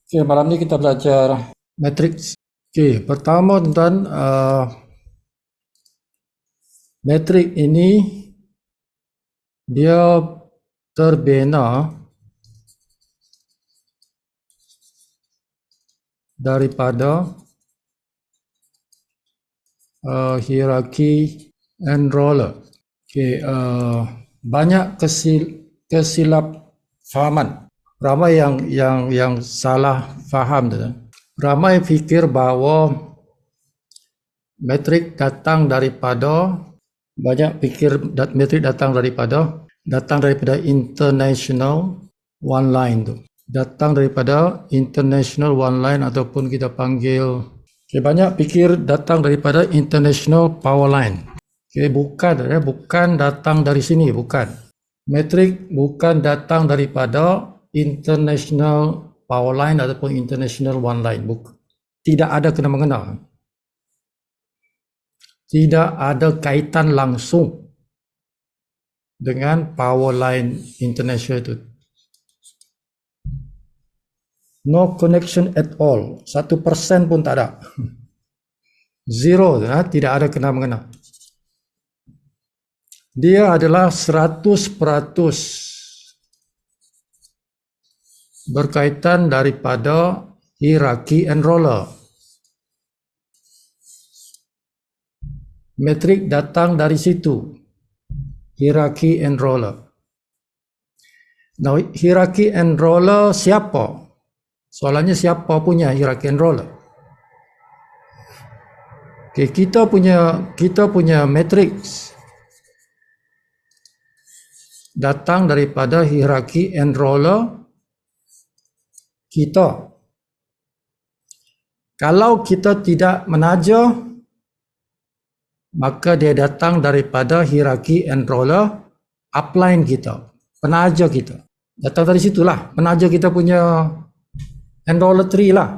Oke, malam ini kita belajar matriks. Oke, pertama tentang matrik ini dia terbina daripada hierarki enroller. Oke, banyak kesilap fahaman. Ramai yang salah faham tu. Ramai fikir bahawa metrik datang daripada metrik datang daripada international one line tu. Datang daripada international one line ataupun kita panggil banyak fikir datang daripada international power line. Bukan datang dari sini, bukan. Metrik bukan datang daripada international power line ataupun international one line. Tidak ada kena-mengena. Tidak ada kaitan langsung dengan power line international itu. No connection at all. 1% pun tak ada. Zero, tidak ada kena-mengena. Dia adalah 100% berkaitan daripada hierarki enroller. Metrik datang dari situ. Hierarki enroller. Now, hierarki enroller siapa? Soalannya siapa punya hierarki enroller? Okay, kita punya matriks datang daripada hierarki enroller kita. Kalau kita tidak menaja, maka dia datang daripada hierarki enroller upline kita, penaja kita. Datang dari situlah, penaja kita punya enroller tree lah.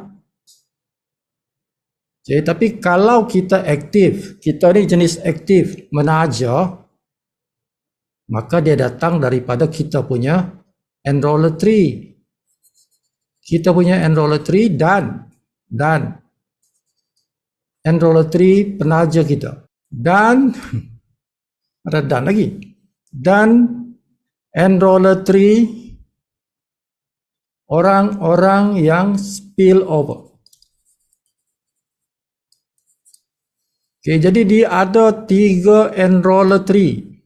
Jadi, tapi kalau kita aktif, kita ni jenis aktif, menaja, maka dia datang daripada kita punya enroller tree. Kita punya enroller tree dan enroller tree penaja kita. Dan ada dan lagi. Dan enroller tree orang-orang yang spill over. Okay, jadi dia ada 3 enroller tree.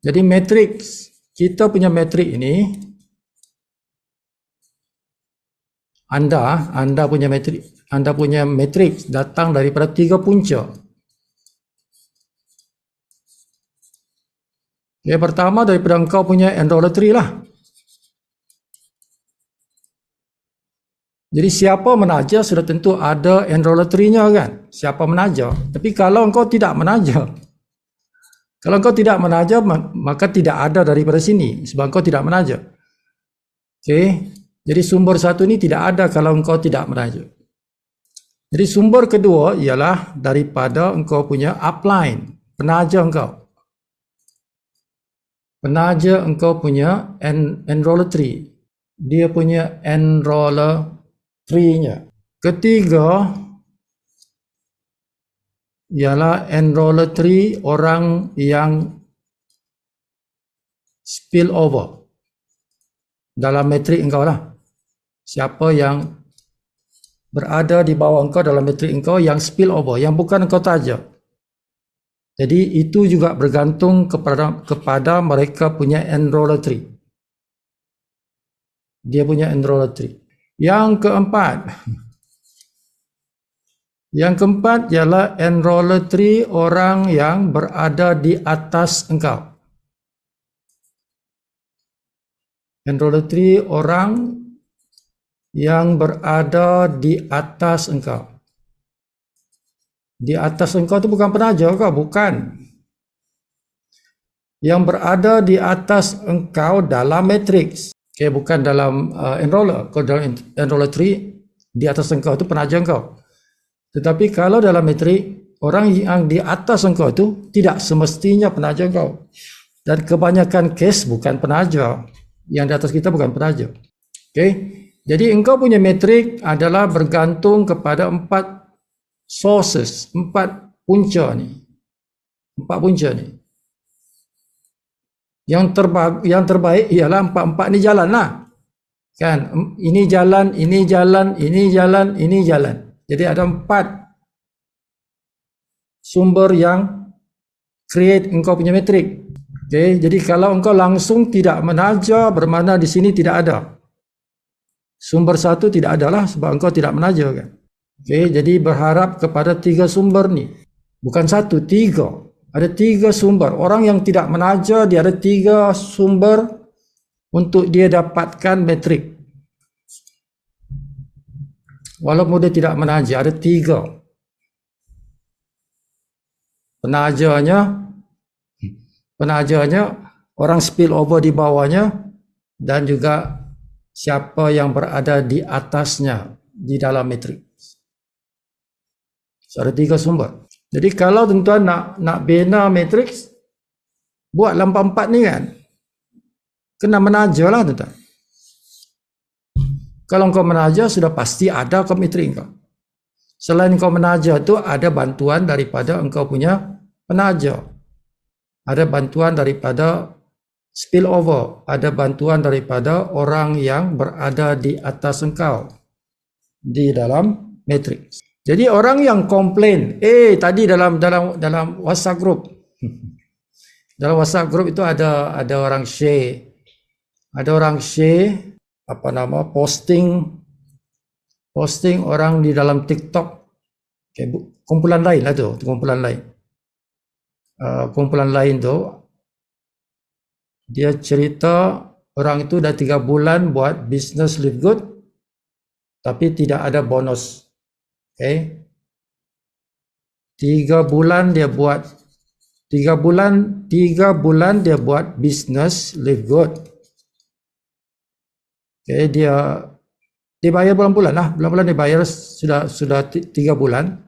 Jadi matriks, kita punya matrik ini, anda punya matrik datang daripada 3 punca. Okay, pertama daripada engkau punya enroller tree lah. Jadi siapa menaja sudah tentu ada enroller tree-nya kan. Siapa menaja. Tapi kalau engkau tidak menaja, maka tidak ada daripada sini sebab engkau tidak menaja. Okay. Jadi sumber satu ini tidak ada kalau engkau tidak menaja. Jadi sumber kedua ialah daripada engkau punya upline, penaja engkau. Penaja engkau punya enroller tree. Dia punya enroller tree-nya. Ketiga ialah enroller tree orang yang spill over dalam matrik engkau lah. Siapa yang berada di bawah engkau dalam matrik engkau yang spill over, yang bukan engkau taja. Jadi itu juga bergantung kepada mereka punya enroller tree. Dia punya enroller tree. Yang keempat ialah enroller tree orang yang berada di atas engkau. Enroller tree orang yang berada di atas engkau. Di atas engkau itu bukan penaja kau, bukan. Yang berada di atas engkau dalam matriks. Okay, bukan dalam enroller. Kalau dalam enroller tree, di atas engkau itu penaja engkau. Tetapi kalau dalam matrik, orang yang di atas engkau itu tidak semestinya penaja engkau. Dan kebanyakan kes bukan penaja. Yang di atas kita bukan penaja. Okey. Jadi engkau punya metrik adalah bergantung kepada 4 sources, 4 punca ni. 4 punca ni. Yang terbaik ialah 4-4 ni jalanlah. Kan? Ini jalan, ini jalan, ini jalan, ini jalan. Jadi ada 4 sumber yang create engkau punya metrik. Okey, jadi kalau engkau langsung tidak menaja, bermakna di sini tidak ada. Sumber satu tidak adalah sebab engkau tidak menaja kan. Okey, jadi berharap kepada 3 sumber ni. Bukan 1, 3. Ada 3 sumber. Orang yang tidak menaja, dia ada 3 sumber untuk dia dapatkan metrik. Walaupun dia tidak menaja, ada 3. Penajanya orang spill over di bawahnya dan juga siapa yang berada di atasnya di dalam metrik. So, ada 3 sumber. Jadi kalau tuan-tuan nak bina matrix, buat 4 ni kan, kena menaja lah tuan-tuan. Kalau kau menaja, sudah pasti ada ke metrik kau. Selain kau menaja tu, ada bantuan daripada engkau punya penaja. Ada bantuan daripada spillover, ada bantuan daripada orang yang berada di atas engkau di dalam matrix. Jadi orang yang komplain, tadi dalam WhatsApp group, dalam WhatsApp group itu ada orang share, posting orang di dalam TikTok, kumpulan lain lah tu, kumpulan lain tu, dia cerita orang itu dah 3 bulan buat business live good, tapi tidak ada bonus. 3 bulan dia buat 3 bulan dia buat business live good. Dia bayar bulan-bulan lah, bulan-bulan dia bayar sudah 3 bulan,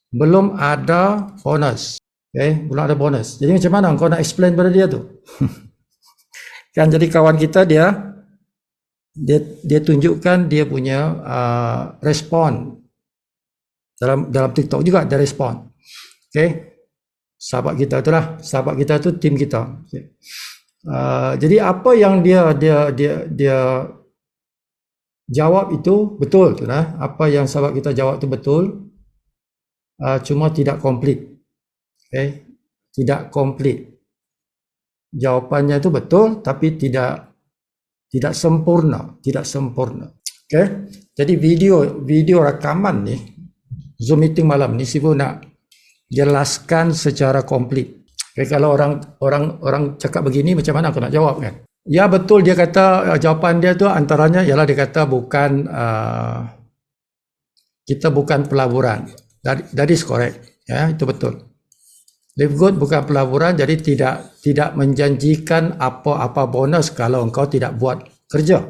belum ada bonus. Belum ada bonus. Jadi macam mana kau nak explain pada dia tu? Kan, jadi kawan kita dia tunjukkan dia punya respon dalam TikTok juga, dia respon. Sahabat kita tu tim kita. Jadi apa yang dia jawab itu betul tu lah. Apa yang sahabat kita jawab itu betul, cuma tidak komplit. Tidak komplit. Jawapannya itu betul tapi tidak sempurna, Jadi video rakaman ni, Zoom meeting malam ni, Sifu nak jelaskan secara komplit. Kalau orang cakap begini, macam mana aku nak jawab kan? Ya betul, dia kata jawapan dia tu antaranya ialah dia kata kita bukan pelaburan. That is correct. Ya, itu betul. Live good bukan pelaburan, jadi tidak menjanjikan apa-apa bonus kalau engkau tidak buat kerja.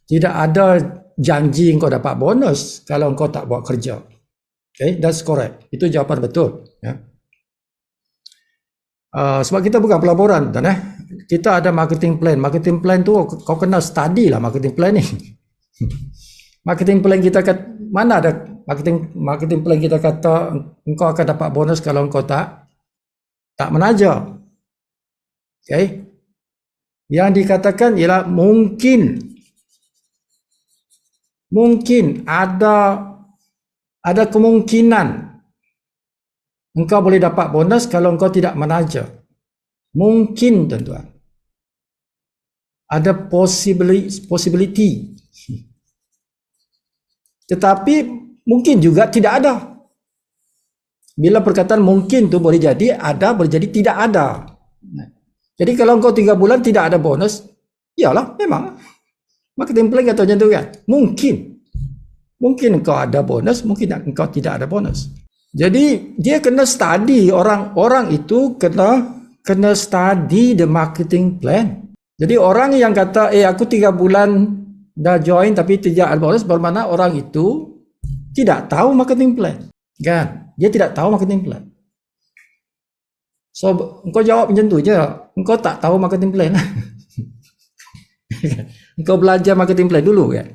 Tidak ada janji engkau dapat bonus kalau engkau tak buat kerja. That's correct. Itu jawapan betul. Ya. Sebab kita bukan pelaburan, kita ada marketing plan. Marketing plan tu kau kena study lah marketing plan ni. Marketing plan kita mana ada marketing plan kita kata engkau akan dapat bonus kalau engkau tak menaja. Yang dikatakan ialah mungkin ada kemungkinan engkau boleh dapat bonus kalau engkau tidak menaja. Mungkin, tuan-tuan. Ada possibility. Tetapi mungkin juga tidak ada. Bila perkataan mungkin tu boleh jadi ada, boleh jadi tidak ada. Jadi kalau engkau 3 bulan tidak ada bonus, iyalah memang. Marketing plan kata macam tu kan. Mungkin engkau ada bonus, mungkin engkau tidak ada bonus. Jadi dia kena study, orang itu kena study the marketing plan. Jadi orang yang kata aku 3 bulan dah join tapi tidak ada bonus, bermakna orang itu tidak tahu marketing plan. Kan? Dia tidak tahu marketing plan. So engkau jawab macam tu je, engkau tak tahu marketing plan. Engkau belajar marketing plan dulu kan.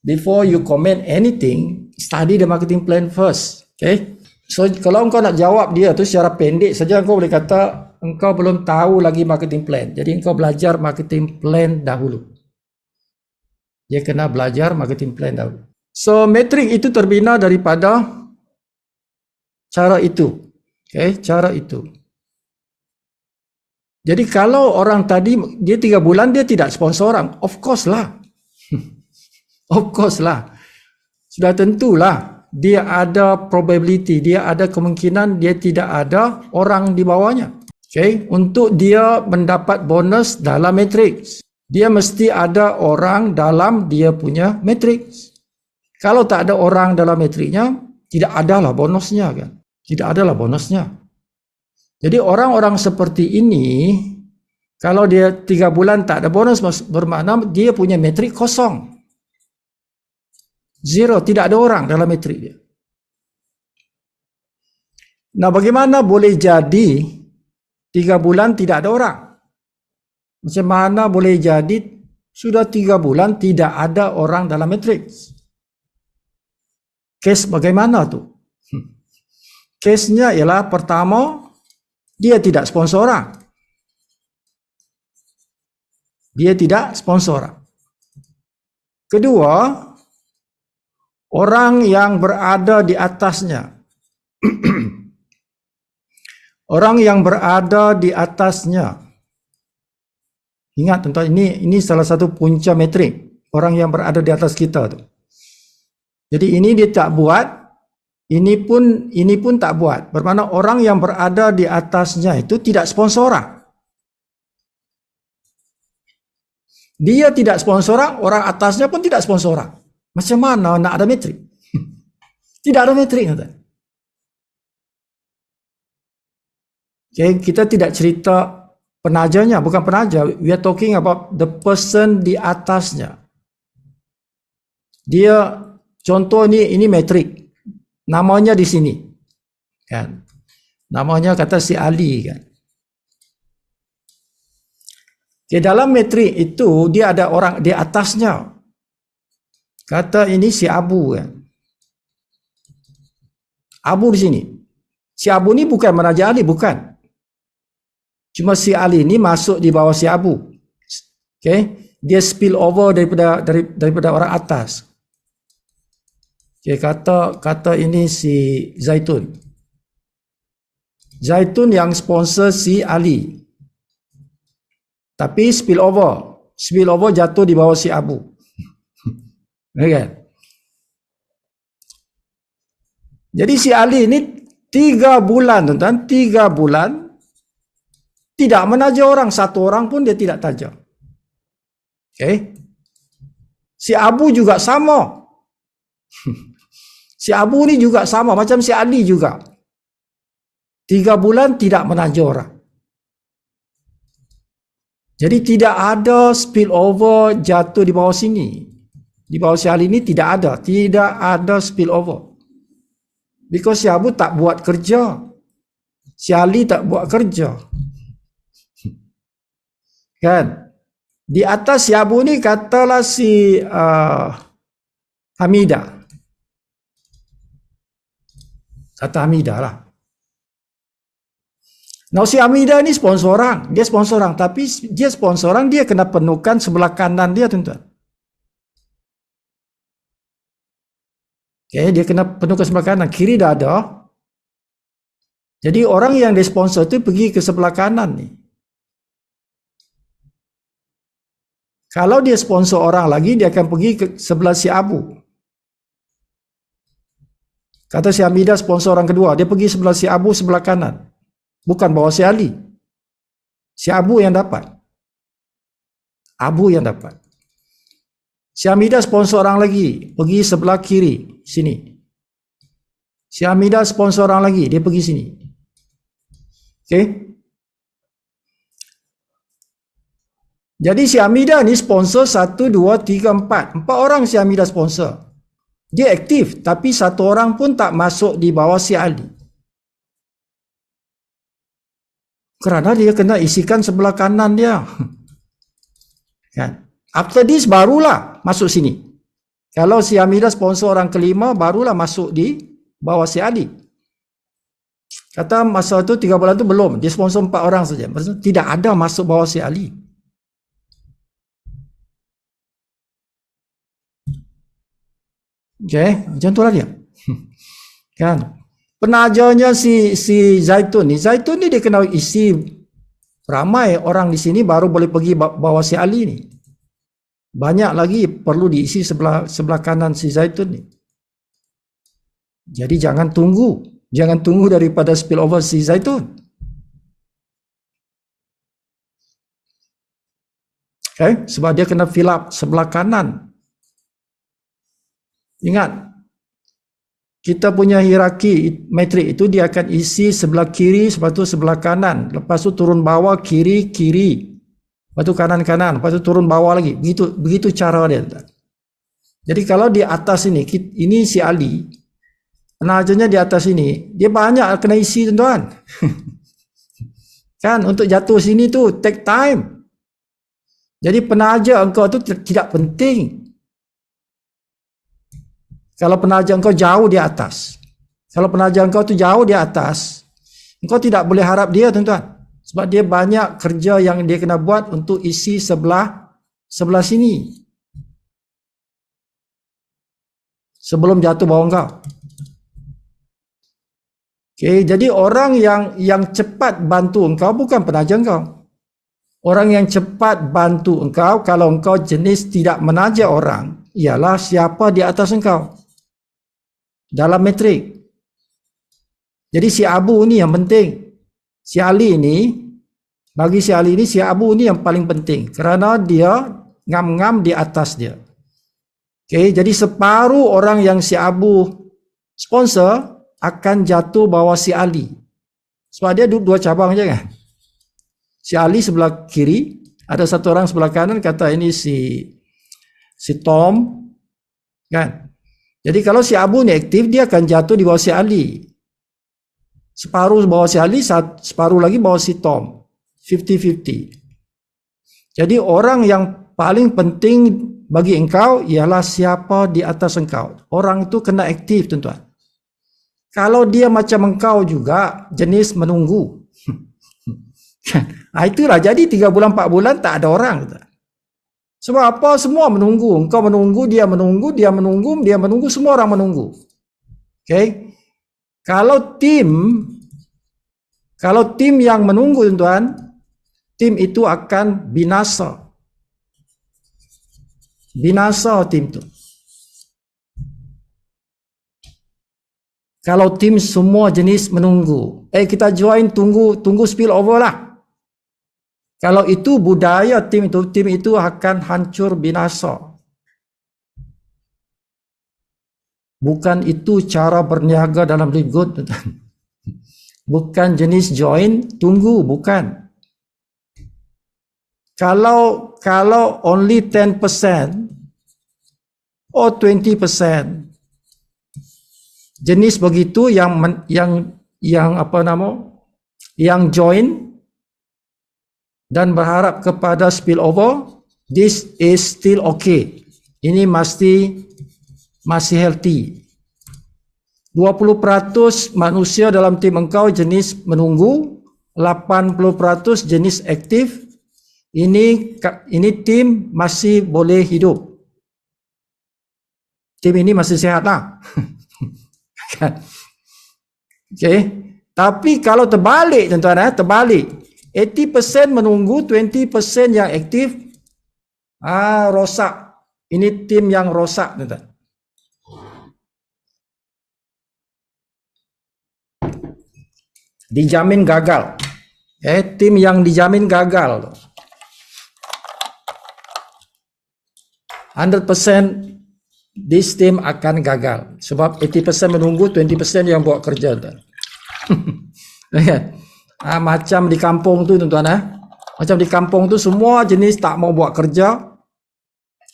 Before you comment anything, study the marketing plan first. Okay. So kalau engkau nak jawab dia tu secara pendek saja, engkau boleh kata engkau belum tahu lagi marketing plan. Jadi engkau belajar marketing plan dahulu. Dia kena belajar marketing plan dahulu. So metrik itu terbina daripada cara itu. Okay, cara itu. Jadi kalau orang tadi dia 3 bulan dia tidak sponsor orang, of course lah. Of course lah. Sudah tentulah dia ada probability, dia ada kemungkinan dia tidak ada orang di bawahnya. Okay, untuk dia mendapat bonus dalam matrix, dia mesti ada orang dalam dia punya matrix. Kalau tak ada orang dalam matriknya, tidak adalah bonusnya kan. Tidak adalah bonusnya. Jadi orang-orang seperti ini, kalau dia 3 bulan tak ada bonus, bermakna dia punya metrik kosong. Zero, tidak ada orang dalam metrik dia. Nah, bagaimana boleh jadi 3 bulan tidak ada orang? Macam mana boleh jadi sudah 3 bulan tidak ada orang dalam matrix? Kes bagaimana tu? Kesnya ialah pertama, dia tidak sponsor orang. Dia tidak sponsor orang. Kedua, orang yang berada di atasnya. Orang yang berada di atasnya. Ingat tuan-tuan, ini salah satu punca metrik. Orang yang berada di atas kita tu. Jadi ini dia tak buat, ini pun tak buat. Bermakna orang yang berada di atasnya itu tidak sponsor orang. Dia tidak sponsor orang, orang atasnya pun tidak sponsor orang. Macam mana nak ada metrik? Tidak ada metrik. Okay, kita tidak cerita penajarnya, bukan penajar. We are talking about the person di atasnya. Dia contoh ini metrik. Namanya di sini. Kan? Namanya kata si Ali kan. Okay, dalam metrik itu dia ada orang di atasnya. Kata ini si Abu kan. Abu di sini. Si Abu ni bukan manajer Ali, bukan. Cuma si Ali ni masuk di bawah si Abu. Okay? Dia spill over daripada orang atas. Okay, kata ini si Zaitun. Zaitun yang sponsor si Ali. Tapi spill over jatuh di bawah si Abu. Okay. Jadi si Ali ni 3 bulan tuan-tuan, 3 bulan tidak menaja orang, satu orang pun dia tidak taja. Okay. Si Abu juga sama. Si Abu ni juga sama macam si Ali juga. 3 bulan tidak menaja orang. Jadi tidak ada spill over jatuh di bawah sini. Di bawah si Ali ni tidak ada spill over. Because si Abu tak buat kerja. Si Ali tak buat kerja. Kan? Di atas si Abu ni katalah si Hamidah. Kata Hamidah lah. Nah, si Hamidah ni sponsor orang. Dia sponsor orang. Tapi dia sponsor orang, dia kena penuhkan sebelah kanan dia tuan-tuan. Okay, dia kena penuhkan sebelah kanan. Kiri dah ada. Jadi orang yang dia sponsor tu pergi ke sebelah kanan ni. Kalau dia sponsor orang lagi, dia akan pergi ke sebelah si Abu. Kata si Hamidah sponsor orang kedua, dia pergi sebelah si Abu sebelah kanan. Bukan bawah si Ali. Si Abu yang dapat. Abu yang dapat. Si Hamidah sponsor orang lagi, pergi sebelah kiri, sini. Si Hamidah sponsor orang lagi, dia pergi sini. Okay? Jadi si Hamidah ni sponsor 1, 2, 3, 4. 4 orang si Hamidah sponsor. Dia aktif, tapi satu orang pun tak masuk di bawah si Ali. Kerana dia kena isikan sebelah kanan dia. Kan? After this barulah masuk sini. Kalau si Hamidah sponsor orang kelima, barulah masuk di bawah si Ali. Kata masa tu 3 bulan tu belum, dia sponsor 4 orang saja. Maksudnya tidak ada masuk bawah si Ali. Okay, macam tu lah dia. Kan? Penajarnya si Zaitun ni dia kena isi ramai orang di sini baru boleh pergi bawah si Ali ni. Banyak lagi perlu diisi sebelah kanan si Zaitun ni. Jadi jangan tunggu daripada spillover si Zaitun. Okay, sebab dia kena fill up sebelah kanan. Ingat, kita punya hierarki metrik itu dia akan isi sebelah kiri, lepas tu sebelah kanan, lepas tu turun bawah, kiri, lepas tu kanan, lepas tu turun bawah lagi. Begitu cara dia. Jadi kalau di atas ini si Ali, penajarnya di atas ini, dia banyak kena isi tuan-tuan. Kan, untuk jatuh sini tu take time. Jadi penajar engkau tu tidak penting. Kalau penajar engkau jauh di atas. Kalau penajar engkau tu jauh di atas, engkau tidak boleh harap dia tuan-tuan. Sebab dia banyak kerja yang dia kena buat untuk isi sebelah sini. Sebelum jatuh bawah engkau. Okay, jadi orang yang cepat bantu engkau bukan penajar engkau. Orang yang cepat bantu engkau kalau engkau jenis tidak menajar orang, ialah siapa di atas engkau. Dalam metrik. Jadi si Abu ni yang penting. Si Ali ni, bagi si Ali ni, si Abu ni yang paling penting. Kerana dia ngam-ngam di atas dia. Okay, jadi separuh orang yang si Abu sponsor akan jatuh bawah si Ali. Sebab dia dua cabang je kan. Si Ali sebelah kiri, ada satu orang sebelah kanan kata ini si Tom kan. Jadi kalau si Abu ni aktif, dia akan jatuh di bawah si Ali. Separuh bawah si Ali, separuh lagi bawah si Tom. 50-50. Jadi orang yang paling penting bagi engkau ialah siapa di atas engkau. Orang itu kena aktif tuan-tuan. Kalau dia macam engkau juga, jenis menunggu. Itulah jadi 3 bulan 4 bulan tak ada orang. Sebab apa? Semua menunggu. Engkau menunggu, dia menunggu, semua orang menunggu. Okay? Kalau tim yang menunggu tuan-tuan, tim itu akan binasa. Binasa tim tu. Kalau tim semua jenis menunggu, kita join tunggu spill over lah. Kalau itu budaya tim itu akan hancur binasa. Bukan itu cara berniaga dalam ribut. Bukan jenis join, tunggu, bukan. Kalau only 10% or 20% jenis begitu yang join dan berharap kepada spillover, this is still okay. Ini masih healthy. 20% manusia dalam tim engkau jenis menunggu, 80% jenis aktif. Ini tim masih boleh hidup. Tim ini masih sehat lah. Okay. Tapi kalau terbalik tuan-tuan, terbalik. 80% menunggu, 20% yang aktif, rosak. Ini tim yang rosak tuan-tuan. Dijamin gagal. Tim yang dijamin gagal. 100% this team akan gagal. Sebab 80% menunggu, 20% yang buat kerja tuan. Macam di kampung tu tuan-tuan. Macam di kampung tu semua jenis tak mau buat kerja.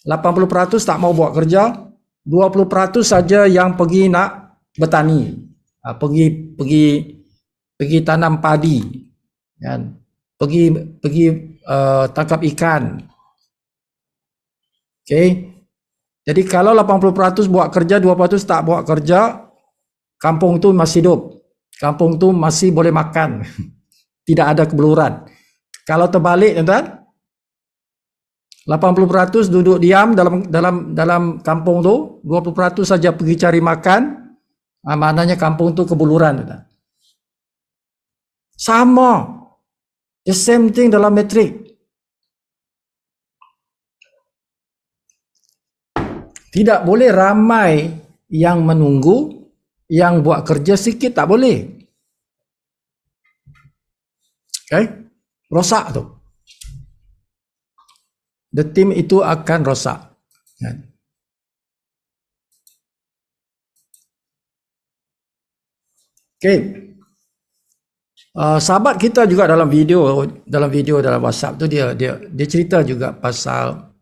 80% tak mau buat kerja. 20% saja yang pergi nak bertani. Pergi tanam padi, kan? Pergi tangkap ikan. Okay. Jadi kalau 80% buat kerja, 20% tak buat kerja, kampung tu masih hidup. Kampung tu masih boleh makan. Tidak ada kebeluran. Kalau terbalik, tuan-tuan, 80% duduk diam dalam kampung tu, 20% saja pergi cari makan, maknanya kampung tu kebuluran. Sama. The same thing dalam metrik. Tidak boleh ramai yang menunggu, yang buat kerja sikit tak boleh. Okay? Rosak tu. The team itu akan rosak. Okay. Sahabat kita juga dalam video dalam WhatsApp tu dia cerita juga pasal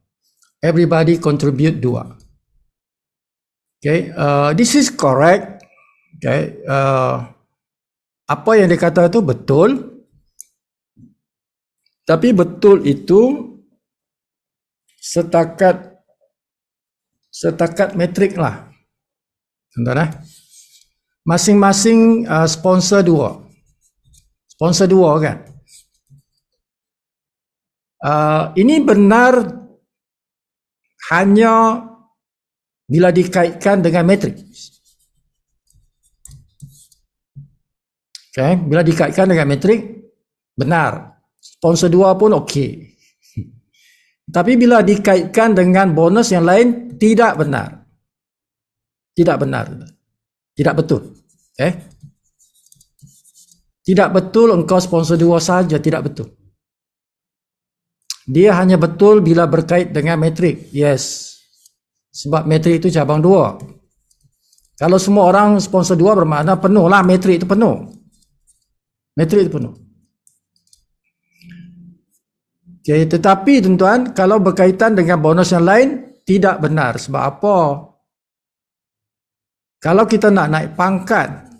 everybody contribute 2. Okay, this is correct. Okay, apa yang dia kata itu betul, tapi betul itu setakat metrik lah. Tuan-tuan, masing-masing sponsor 2. Sponsor 2 kan. Ini benar hanya bila dikaitkan dengan metrik. Okay, bila dikaitkan dengan metrik, benar. Sponsor 2 pun okey. Tapi bila dikaitkan dengan bonus yang lain, tidak benar. Tidak benar. Tidak betul. Okay? Tidak betul engkau sponsor 2 saja, tidak betul. Dia hanya betul bila berkait dengan metrik. Yes. Sebab metrik itu cabang 2. Kalau semua orang sponsor 2 bermakna penuh lah, metrik itu penuh. Metrik itu penuh. Okay, tetapi tuan-tuan, kalau berkaitan dengan bonus yang lain, tidak benar. Sebab apa? Kalau kita nak naik pangkat,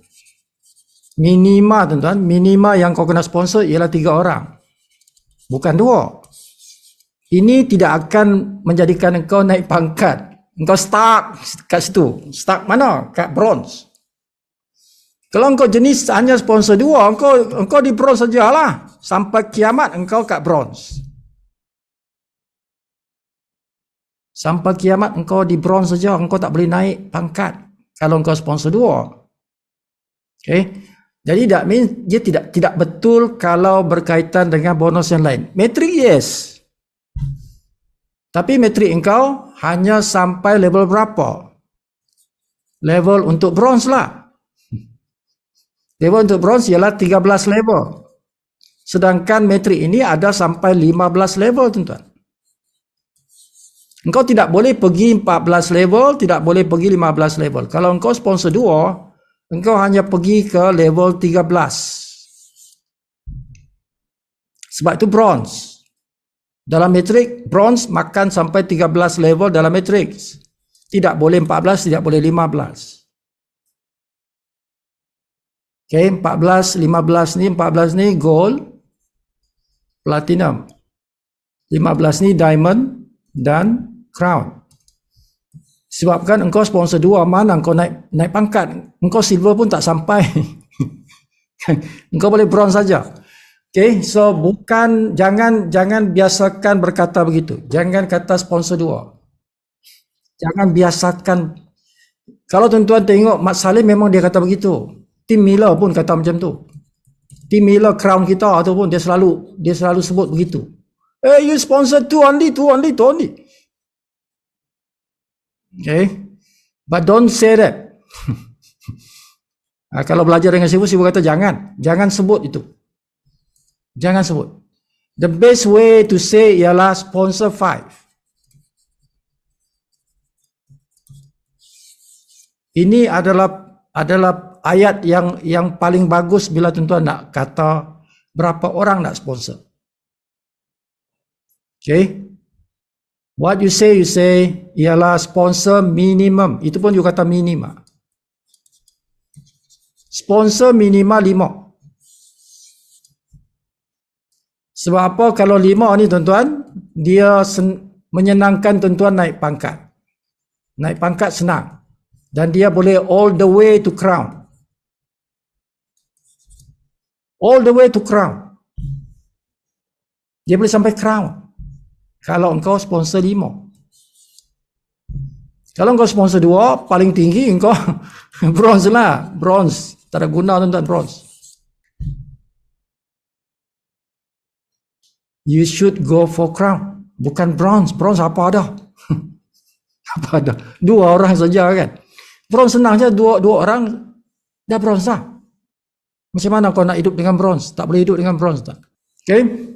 minima tuan-tuan, minima yang kau kena sponsor ialah 3 orang. Bukan 2. Ini tidak akan menjadikan engkau naik pangkat. Engkau stuck kat situ. Stuck mana? Kat bronze. Kalau engkau jenis hanya sponsor 2, engkau di bronze sajalah. Sampai kiamat engkau kat bronze. Sampai kiamat engkau di bronze saja, engkau tak boleh naik pangkat kalau engkau sponsor 2. Okay? Jadi that means dia tidak betul kalau berkaitan dengan bonus yang lain. Metrik yes. Tapi metrik engkau hanya sampai level berapa? Level untuk bronze lah. Level untuk bronze ialah 13 level. Sedangkan metrik ini ada sampai 15 level tuan-tuan. Engkau tidak boleh pergi 14 level, tidak boleh pergi 15 level. Kalau engkau sponsor 2, engkau hanya pergi ke level 13. Sebab itu bronze. Dalam metrik, bronze makan sampai 13 level dalam metrik. Tidak boleh 14, tidak boleh 15. Okay, 14, 15 ni, 14 ni gold, platinum. 15 ni diamond dan crown. Sebabkan engkau sponsor 2, mana engkau naik pangkat. Engkau silver pun tak sampai. Engkau boleh bronze saja. Okay, so jangan biasakan berkata begitu. Jangan kata sponsor 2. Jangan biasakan. Kalau tuan-tuan tengok Mat Salim memang dia kata begitu. Tim Miller pun kata macam tu. Tim Miller crown kita tu pun dia selalu sebut begitu. You sponsor 2 only. Okay, but don't say that. Kalau belajar dengan sibu kata jangan sebut itu. Jangan sebut. The best way to say ialah sponsor 5. Ini adalah ayat yang paling bagus bila tuan-tuan nak kata berapa orang nak sponsor. Okay? What you say ialah sponsor minimum. Itu pun you kata minima. Sponsor minima 5. Sebab apa? Kalau 5 ni tuan-tuan, dia menyenangkan tuan-tuan naik pangkat. Naik pangkat senang. Dan dia boleh all the way to crown. All the way to crown. Dia boleh sampai crown. Kalau engkau sponsor 5. Kalau engkau sponsor 2, paling tinggi engkau bronze lah. Bronze. Tak ada guna tuan-tuan bronze. You should go for crown. Bukan bronze. Bronze apa ada? Apa ada? 2 orang saja kan. Bronze senang je, 2 orang dah bronze lah. Macam mana kau nak hidup dengan bronze? Tak boleh hidup dengan bronze tak? Okay?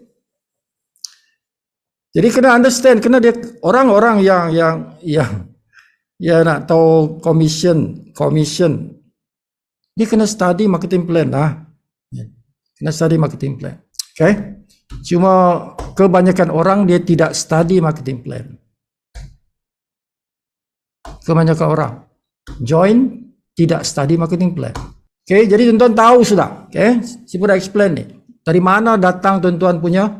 Jadi kena understand, kena dia orang-orang yang nak tahu commission, dia kena study marketing plan lah. Kena study marketing plan. Okay? Cuma kebanyakan orang dia tidak study marketing plan. Kebanyakan orang join tidak study marketing plan. Okay, jadi tuan-tuan tahu sudah. Okay, saya pun dah explain ni. Dari mana datang tuan-tuan punya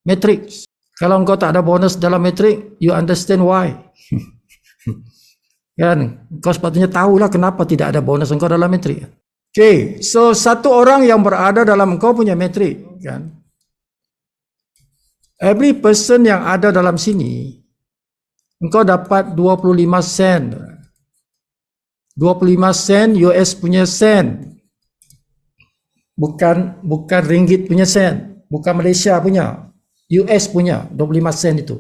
matrix? Kalau engkau tak ada bonus dalam matrix, you understand why. Kan, kau sepatutnya tahulah kenapa tidak ada bonus engkau dalam matrix. Okay, so satu orang yang berada dalam engkau punya matrix, kan? Every person yang ada dalam sini, engkau dapat 25 sen. 25 sen US punya sen. Bukan ringgit punya sen. Bukan Malaysia punya. US punya 25 sen itu.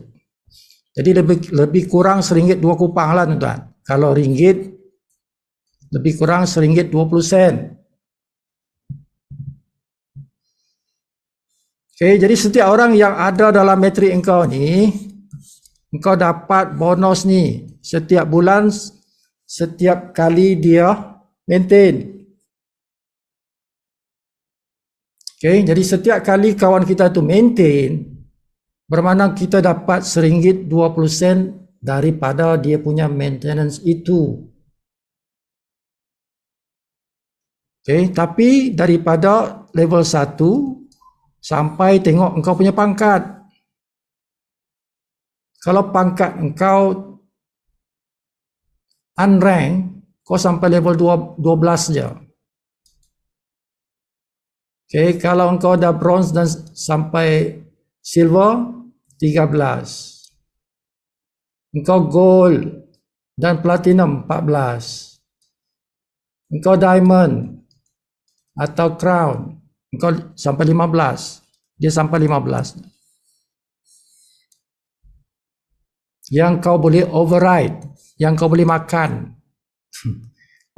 Jadi lebih kurang RM1 2 kupang lah tuan-tuan. Kalau ringgit lebih kurang RM1 20 sen. Okay, jadi setiap orang yang ada dalam matrik engkau ni, engkau dapat bonus ni setiap bulan, setiap kali dia maintain. Okay, jadi setiap kali kawan kita tu maintain, bermakna kita dapat RM1 20 daripada dia punya maintenance itu. Okay, tapi daripada level 1 sampai tengok engkau punya pangkat. Kalau pangkat engkau unrank, kau sampai level 12 je. Okay, kalau engkau dah bronze dan sampai silver, 13. Engkau gold dan platinum, 14. Engkau diamond atau crown, engkau sampai 15. Dia sampai 15. Yang kau boleh override, yang kau boleh makan.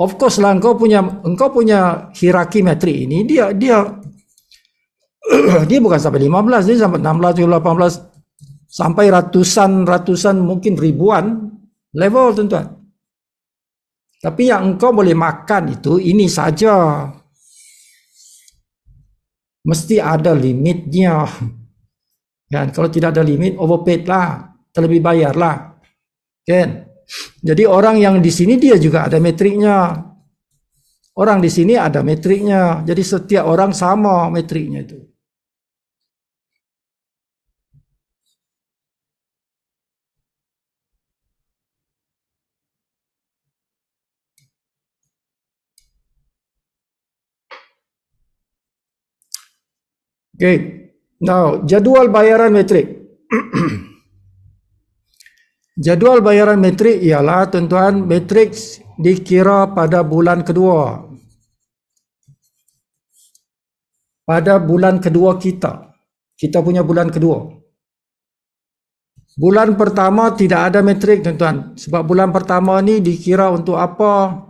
Of course lah engkau punya hierarki matrik ini dia dia bukan sampai 15, dia sampai 16, 17, 18 sampai ratusan mungkin ribuan level tuan-tuan. Tapi yang engkau boleh makan itu ini saja. Mesti ada limitnya. Kan, kalau tidak ada limit, overpaid lah, terlebih bayar lah. Kan? Jadi orang yang di sini dia juga ada metriknya. Orang di sini ada metriknya. Jadi setiap orang sama metriknya itu. Okay. Now, jadual bayaran metrik. Jadual bayaran metrik ialah tuan-tuan, metrik dikira pada bulan kedua. Pada bulan kedua kita. Kita punya bulan kedua. Bulan pertama tidak ada metrik tuan-tuan. Sebab bulan pertama ni dikira untuk apa?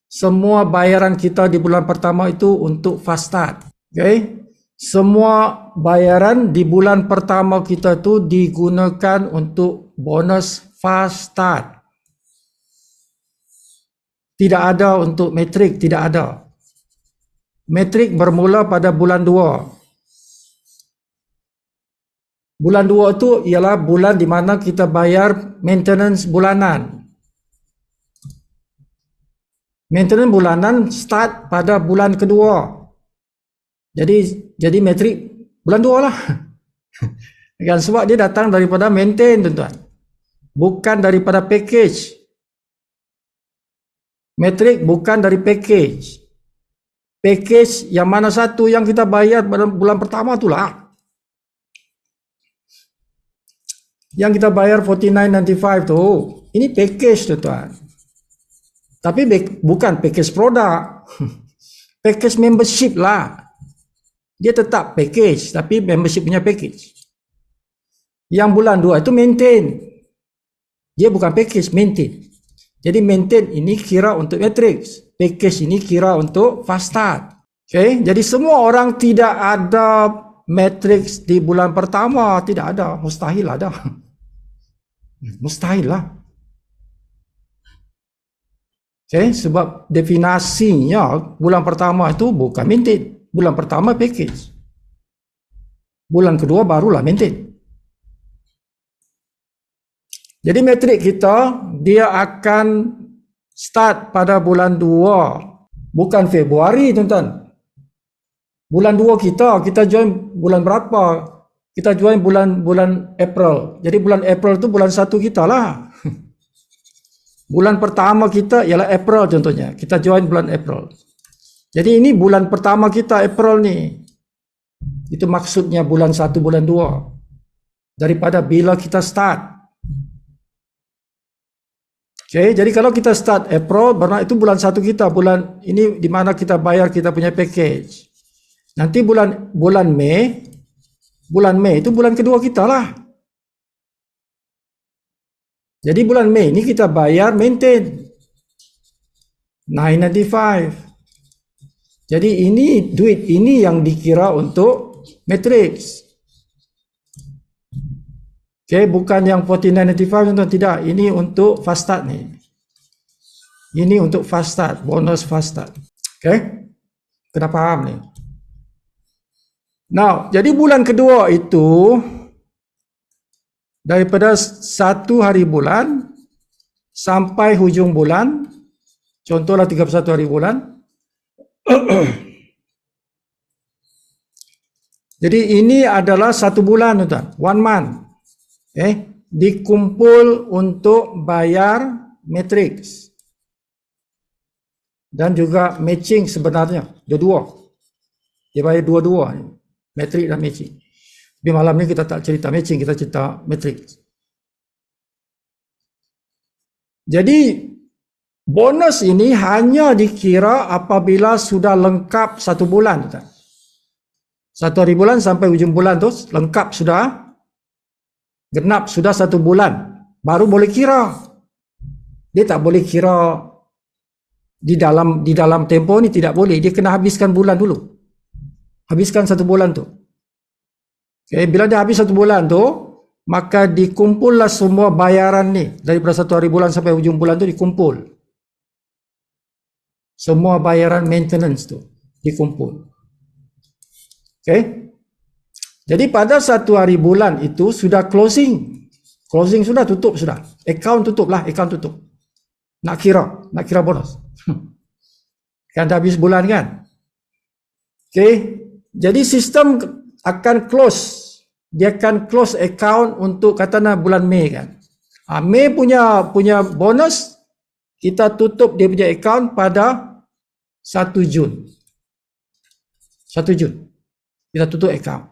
Semua bayaran kita di bulan pertama itu untuk fast start. Okay? Semua bayaran di bulan pertama kita tu digunakan untuk bonus fast start. Tidak ada untuk metrik, tidak ada. Metrik bermula pada bulan 2. Bulan 2 itu ialah bulan di mana kita bayar maintenance bulanan. Maintenance bulanan start pada bulan kedua. Jadi metrik bulan 2 lah. Kan sebab dia datang daripada maintain, tuan-tuan. Bukan daripada package. Metrik bukan dari package. Package yang mana satu yang kita bayar pada bulan pertama itulah. Yang kita bayar 49.95 tu, ini package, tuan-tuan. Tapi bukan package produk. Package membership lah. Dia tetap package, tapi membership punya package. Yang bulan 2 itu maintain. Dia bukan package, maintain. Jadi maintain ini kira untuk matrix. Package ini kira untuk fast start. Okay? Jadi semua orang tidak ada matrix di bulan pertama. Tidak ada. Mustahil ada. Mustahil lah. Okay? Sebab definasinya bulan pertama itu bukan maintain. Bulan pertama package. Bulan kedua barulah maintain. Jadi metrik kita, dia akan start pada bulan 2. Bukan Februari, tuan-tuan. Bulan 2 kita join bulan berapa? Kita join bulan April. Jadi bulan April itu bulan 1 kita lah. Bulan pertama kita ialah April contohnya. Kita join bulan April. Jadi ini bulan pertama kita April ni. Itu maksudnya bulan 1, bulan 2. Daripada bila kita start. Okay, jadi kalau kita start April, bermakna itu bulan 1 kita, bulan ini di mana kita bayar kita punya package. Nanti bulan Mei itu bulan kedua kita lah. Jadi bulan Mei ini kita bayar maintain 995. Jadi ini duit ini yang dikira untuk matrix. Okay, bukan yang 49.95 tuan, tidak. Ini untuk fast start ni. Ini untuk fast start, bonus fast start. Okay, kena faham ni. Now, jadi bulan kedua itu daripada 1 hari bulan sampai hujung bulan, contohlah 31 hari bulan. Jadi ini adalah 1 bulan tuan, 1 month. Dikumpul untuk bayar matrix dan juga matching sebenarnya dua-dua. Dia bayar dua-dua, matrix dan matching. Tapi malam ni kita tak cerita matching, kita cerita matrix. Jadi bonus ini hanya dikira apabila sudah lengkap 1 bulan. 1 hari bulan sampai hujung bulan tu lengkap sudah. Genap sudah 1 bulan, baru boleh kira. Dia tak boleh kira di dalam tempoh ni, tidak boleh. Dia kena habiskan bulan dulu. Habiskan 1 bulan tu. Okay, bila dia habis 1 bulan tu, maka dikumpullah semua bayaran ni daripada 1 hari bulan sampai hujung bulan tu dikumpul. Semua bayaran maintenance tu dikumpul. Okay. Jadi pada 1 hari bulan itu sudah closing. Closing sudah, tutup sudah. Account tutup lah, account tutup. Nak kira bonus. Kan dah habis bulan kan? Okay. Jadi sistem akan close. Dia akan close account untuk katakanlah bulan Mei kan. Mei punya bonus, kita tutup dia punya account pada 1 Jun. 1 Jun. Kita tutup account.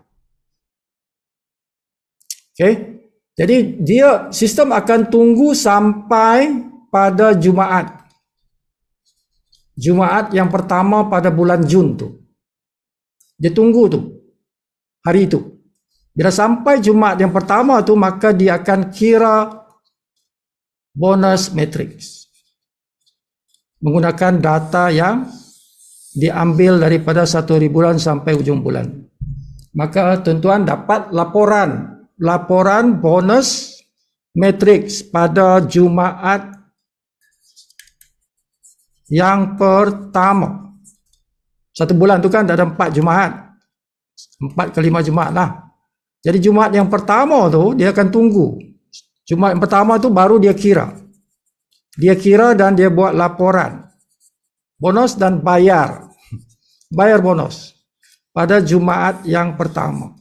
Okay. Jadi dia sistem akan tunggu sampai pada Jumaat. Jumaat yang pertama pada bulan Jun tu. Dia tunggu tu. Hari itu. Bila sampai Jumaat yang pertama tu, maka dia akan kira bonus matrix. Menggunakan data yang diambil daripada 1 hari bulan sampai ujung bulan. Maka tuan-tuan dapat laporan bonus matrix pada Jumaat yang pertama. 1 bulan tu kan ada 4 Jumaat. 4 ke 5 Jumaat lah. Jadi Jumaat yang pertama tu dia akan tunggu. Jumaat yang pertama tu baru dia kira. Dia kira dan dia buat laporan. Bonus dan bayar. Bayar bonus pada Jumaat yang pertama.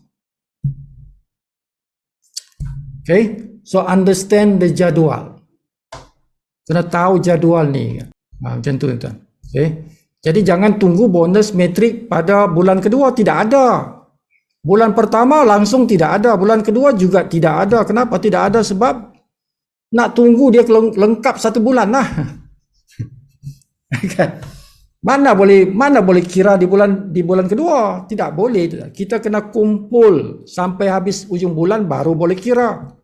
Okay, so understand the jadual. Kena tahu jadual ni. Macam tu tuan. Okay. Jadi jangan tunggu bonus metrik pada bulan kedua, tidak ada. Bulan pertama langsung tidak ada, bulan kedua juga tidak ada. Kenapa tidak ada? Sebab nak tunggu dia lengkap 1 bulan lah. Mana boleh kira di bulan kedua? Tidak boleh. Kita kena kumpul sampai habis ujung bulan baru boleh kira.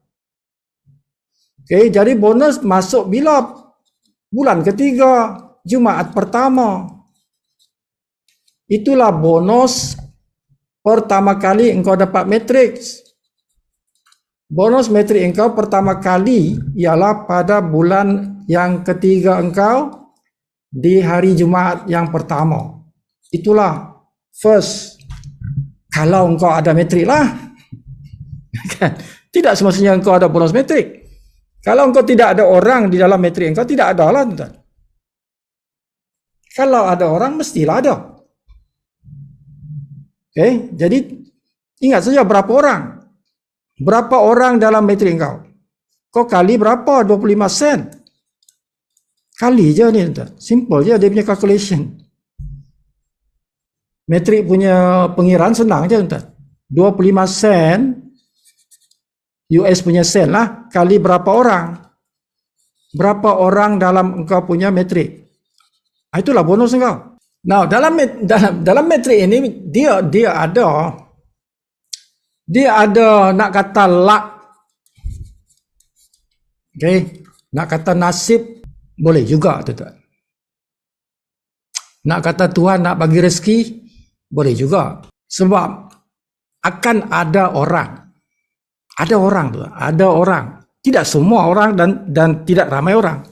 Okay, jadi bonus masuk bila? Bulan ketiga, Jumaat pertama. Itulah bonus pertama kali engkau dapat matriks. Bonus metrik engkau pertama kali ialah pada bulan yang ketiga engkau di hari Jumaat yang pertama. Itulah first. Kalau engkau ada metrik lah. Tidak semestinya engkau ada bonus metrik. Kalau engkau tidak ada orang di dalam metrik engkau, tidak ada lah tuan. Kalau ada orang, mestilah ada. Okay, jadi ingat saja berapa orang. Berapa orang dalam metrik engkau? Kau kali berapa? 25 sen. Kali je ni tuan. Simple je dia punya calculation. Metrik punya pengiraan senang je tuan. 25 sen US punya sen lah, kali berapa orang. Berapa orang dalam engkau punya metrik. Itulah bonus engkau. Now dalam metrik ini dia ada nak kata luck. Okay, nak kata nasib boleh juga tuan. Nak kata Tuhan nak bagi rezeki boleh juga. Sebab akan ada orang. Ada orang tu, ada orang. Tidak semua orang dan tidak ramai orang.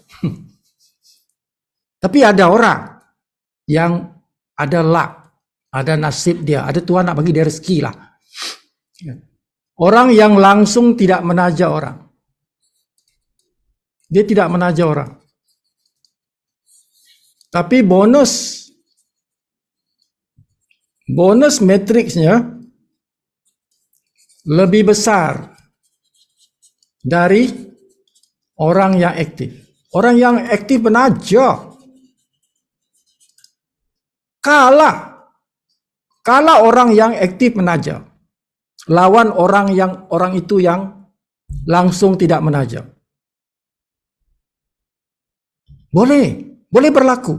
Tapi ada orang yang ada luck, ada nasib dia, ada Tuhan nak bagi dia rezeki lah. Orang yang langsung tidak menaja orang. Dia tidak menaja orang. Tapi bonus matriksnya lebih besar dari orang yang aktif. Orang yang aktif menaja. Kalah orang yang aktif menaja. Lawan orang itu yang langsung tidak menaja. Boleh berlaku.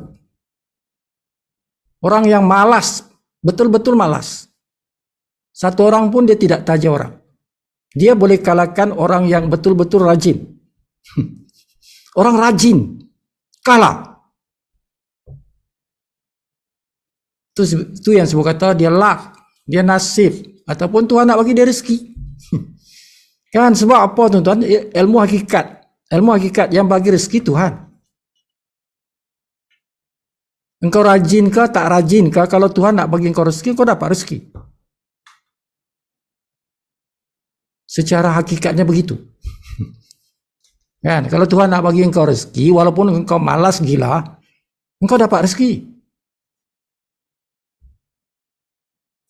Orang yang malas, betul-betul malas. Satu orang pun dia tidak taja orang. Dia boleh kalahkan orang yang betul-betul rajin. Orang rajin kalah. Itu yang sebut kata dia luck, dia nasib, ataupun Tuhan nak bagi dia rezeki. Kan sebab apa tuan-tuan? Ilmu hakikat yang bagi rezeki Tuhan. Engkau rajin ke tak rajin ke, kalau Tuhan nak bagi engkau rezeki, engkau dapat rezeki. Secara hakikatnya begitu. Kan, kalau Tuhan nak bagi engkau rezeki, walaupun engkau malas gila, engkau dapat rezeki.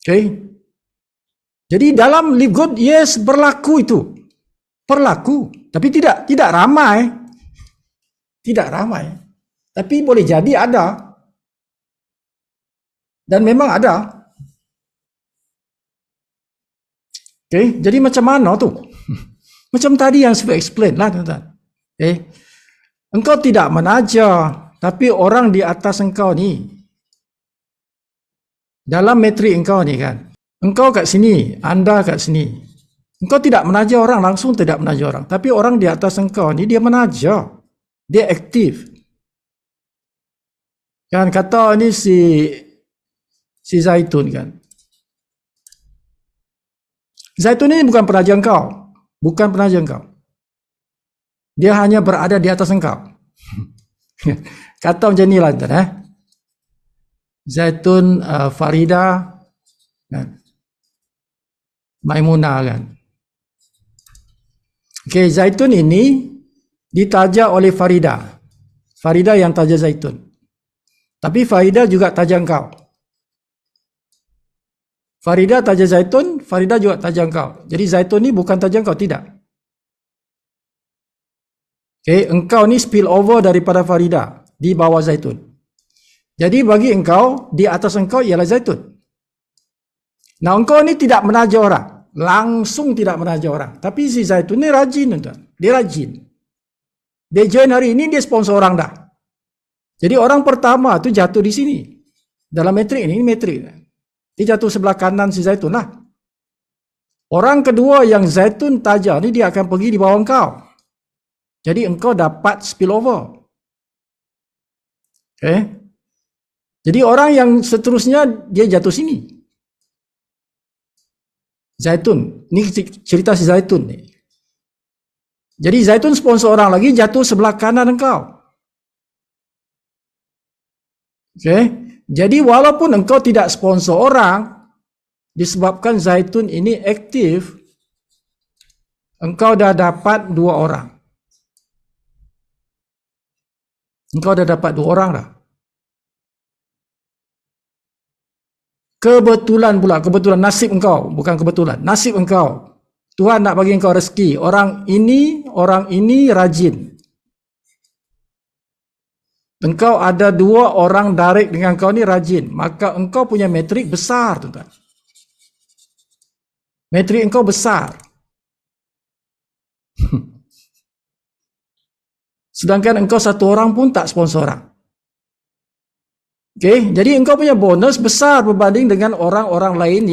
Okay. Jadi dalam live good, yes, berlaku itu. Berlaku. Tapi tidak ramai. Tidak ramai. Tapi boleh jadi ada. Dan memang ada. Okay. Jadi macam mana tu? Macam tadi yang saya explain lah tuan-tuan. Okay. Engkau tidak menaja, tapi orang di atas engkau ni, dalam metrik engkau ni kan, engkau kat sini, anda kat sini. Engkau tidak menaja orang, langsung tidak menaja orang. Tapi orang di atas engkau ni, dia menaja. Dia aktif. Kan kata ni si Zaitun kan. Zaitun ini bukan penaja engkau. Bukan penaja engkau. Dia hanya berada di atas engkau. Kata macam ni lah tuan. Zaitun, Farida, kan? Maimunah kan. Okay, Zaitun ini ditaja oleh Farida. Farida yang taja Zaitun. Tapi Farida juga taja engkau. Farida taja Zaitun, Farida juga taja engkau. Jadi Zaitun ni bukan taja engkau, tidak. Okay, engkau ni spill over daripada Farida di bawah zaitun. Jadi bagi engkau, di atas engkau ialah zaitun. Nah, engkau ni tidak menaja orang. Langsung tidak menaja orang. Tapi si zaitun ni rajin, tuan. Dia rajin. Dia join hari ini, dia sponsor orang dah. Jadi orang pertama tu jatuh di sini. Dalam metrik ini metrik. Dia jatuh sebelah kanan si zaitun lah. Orang kedua yang zaitun taja ni dia akan pergi di bawah engkau. Jadi engkau dapat spillover. Okay. Jadi orang yang seterusnya dia jatuh sini. Zaitun. Ini cerita si zaitun ni. Jadi zaitun sponsor orang lagi jatuh sebelah kanan engkau. Okay. Jadi walaupun engkau tidak sponsor orang, disebabkan zaitun ini aktif, engkau dah dapat 2 orang. Engkau dah dapat 2 orang dah. Kebetulan pula, kebetulan nasib engkau, bukan kebetulan, nasib engkau. Tuhan nak bagi engkau rezeki. Orang ini rajin. Engkau ada 2 orang direct dengan engkau ni rajin. Maka engkau punya metrik besar, tuan-tuan. Metrik engkau besar. Sedangkan engkau 1 orang pun tak sponsor orang. Okay, jadi engkau punya bonus besar berbanding dengan orang-orang lain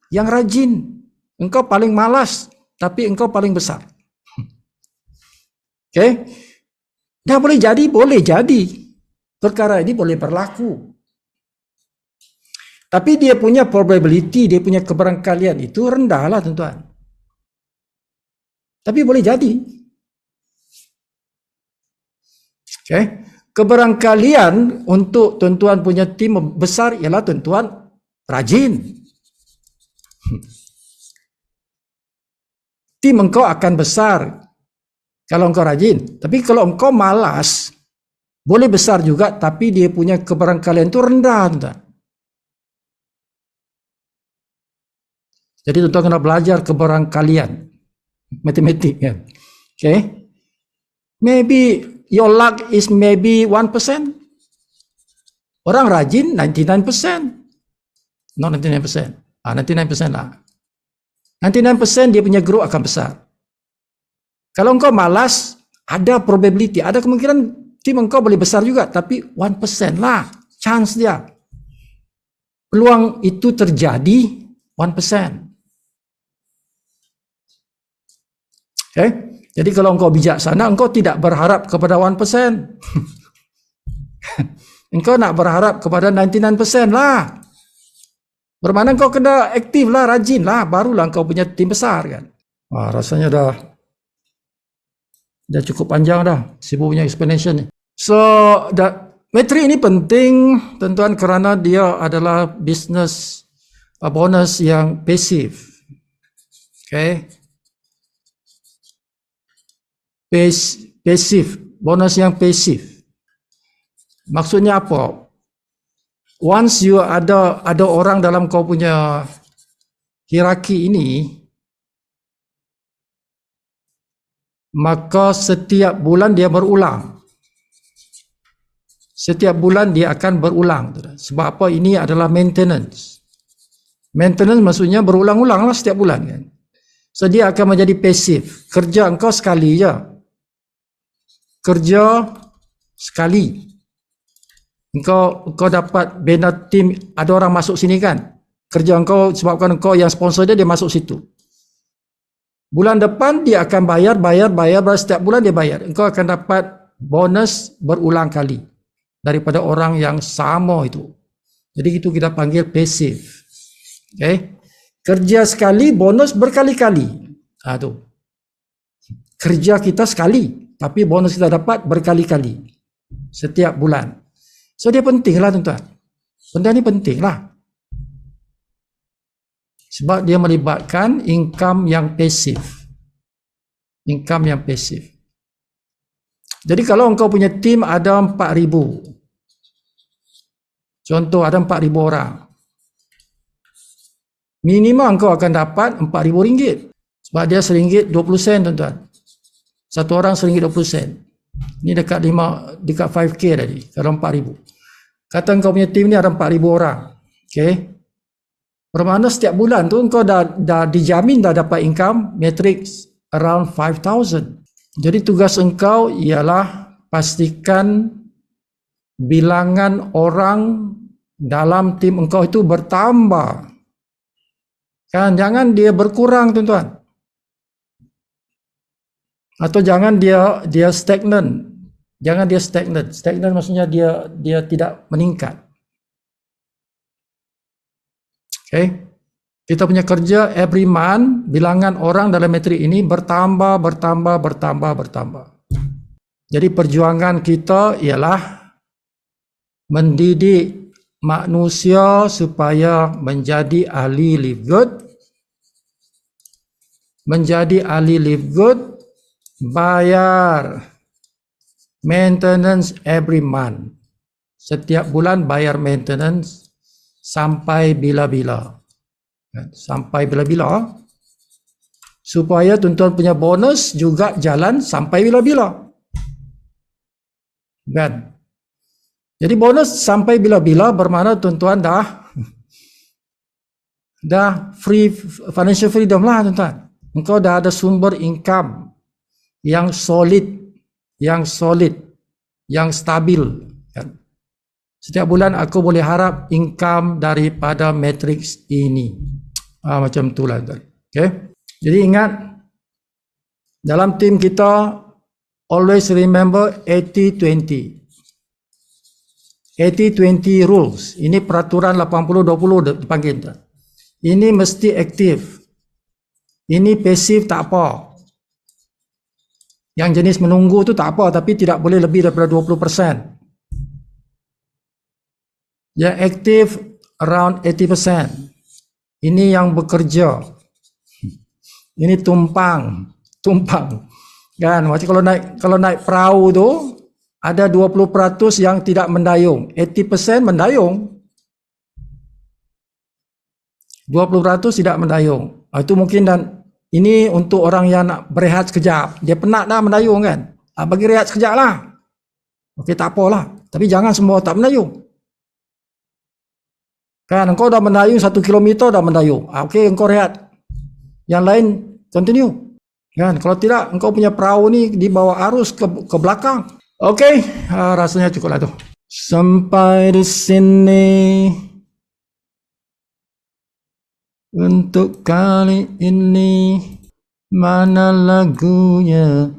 yang rajin. Engkau paling malas, tapi engkau paling besar. Okay, dah boleh jadi, boleh jadi. Perkara ini boleh berlaku. Tapi dia punya probability, dia punya kebarangkalian itu rendah lah, tuan-tuan. Tapi boleh jadi. Okay. Kebarangkalian untuk tuan-tuan punya tim besar ialah tuan-tuan rajin. Tim engkau akan besar kalau engkau rajin. Tapi kalau engkau malas, boleh besar juga, tapi dia punya kebarangkalian itu rendah, tuan-tuan. Jadi tuan-tuan kena belajar kebarangkalian. Matematik kan. Okay. Maybe your luck is maybe 1%. Orang rajin 99%. Not 99%. 99% lah. 99% dia punya growth akan besar. Kalau engkau malas, ada probability, ada kemungkinan tim engkau boleh besar juga, tapi 1% lah chance dia. Peluang itu terjadi 1%. Okay? Jadi kalau engkau bijaksana, engkau tidak berharap kepada 1%. Engkau nak berharap kepada 99% lah. Bermakna engkau kena aktif lah, rajin lah, barulah engkau punya tim besar kan. Wah, rasanya dah cukup panjang dah, sibuk punya explanation ni. So, metrik ini penting, tuan-tuan, kerana dia adalah business bonus yang pasif. Okay. Pasif, bonus yang pasif. Maksudnya apa? Once you ada orang dalam kau punya hierarki ini, maka setiap bulan dia berulang. Setiap bulan dia akan berulang. Sebab apa? Ini adalah maintenance. Maintenance maksudnya berulang-ulang lah setiap bulan kan. So dia akan menjadi pasif. Kerja engkau sekali je. Kerja sekali. Engkau dapat bina tim, ada orang masuk sini kan. Kerja engkau sebabkan engkau yang sponsor dia masuk situ. Bulan depan dia akan bayar, setiap bulan dia bayar. Engkau akan dapat bonus berulang kali daripada orang yang sama itu. Jadi itu kita panggil pasif. Okay. Kerja sekali, bonus berkali-kali. Tu. Kerja kita sekali. Tapi bonus kita dapat berkali-kali setiap bulan. So dia penting lah, tuan-tuan. Benda ni penting lah. Sebab dia melibatkan income yang pasif. Income yang pasif. Jadi kalau engkau punya tim ada 4,000. Contoh ada 4,000 orang. Minimum engkau akan dapat RM4,000. Sebab dia RM1.20, tuan-tuan. Satu orang RM1.20. Ini dekat 5K tadi, kalau 4,000. Kata kau punya tim ni ada 4,000 orang. Okay. Bermakna setiap bulan tu kau dah dijamin dah dapat income matrix around 5,000. Jadi tugas engkau ialah pastikan bilangan orang dalam tim engkau itu bertambah. Kan, jangan dia berkurang, tuan-tuan. Atau jangan dia stagnan. Jangan dia stagnan. Stagnan maksudnya dia tidak meningkat. Okay. Kita punya kerja every month, bilangan orang dalam metrik ini bertambah. Jadi perjuangan kita ialah mendidik manusia supaya menjadi ahli live good. Menjadi ahli live good, bayar maintenance every month. Setiap bulan bayar maintenance sampai bila-bila. Sampai bila-bila. Supaya tuan-tuan punya bonus juga jalan sampai bila-bila. Kan? Jadi bonus sampai bila-bila bermakna tuan-tuan dah free, financial freedom lah, tuan-tuan. Engkau dah ada sumber income yang solid, yang stabil. Kan? Setiap bulan aku boleh harap income daripada matrix ini. Macam itulah. Okay? Jadi ingat, dalam tim kita, always remember 80-20. 80-20 rules. Ini peraturan 80-20 dipanggil. Ini mesti aktif. Ini pasif tak apa. Yang jenis menunggu tu tak apa, tapi tidak boleh lebih daripada 20%. Yang aktif around 80%. Ini yang bekerja. Ini tumpang. Kan, macam kalau naik perahu tu ada 20% yang tidak mendayung, 80% mendayung. 20% tidak mendayung. Itu mungkin, dan ini untuk orang yang nak berehat sekejap. Dia penat dah mendayung kan. Bagi rehat sekejap lah. Okey, tak apalah. Tapi jangan semua tak mendayung. Kan, engkau dah mendayung 1 kilometer dah mendayung. Okey, engkau rehat. Yang lain continue. Kan, kalau tidak engkau punya perahu ni dibawa arus ke belakang. Okey, rasanya cukuplah tu. Sampai di sini untuk kali ini. Mana lagunya?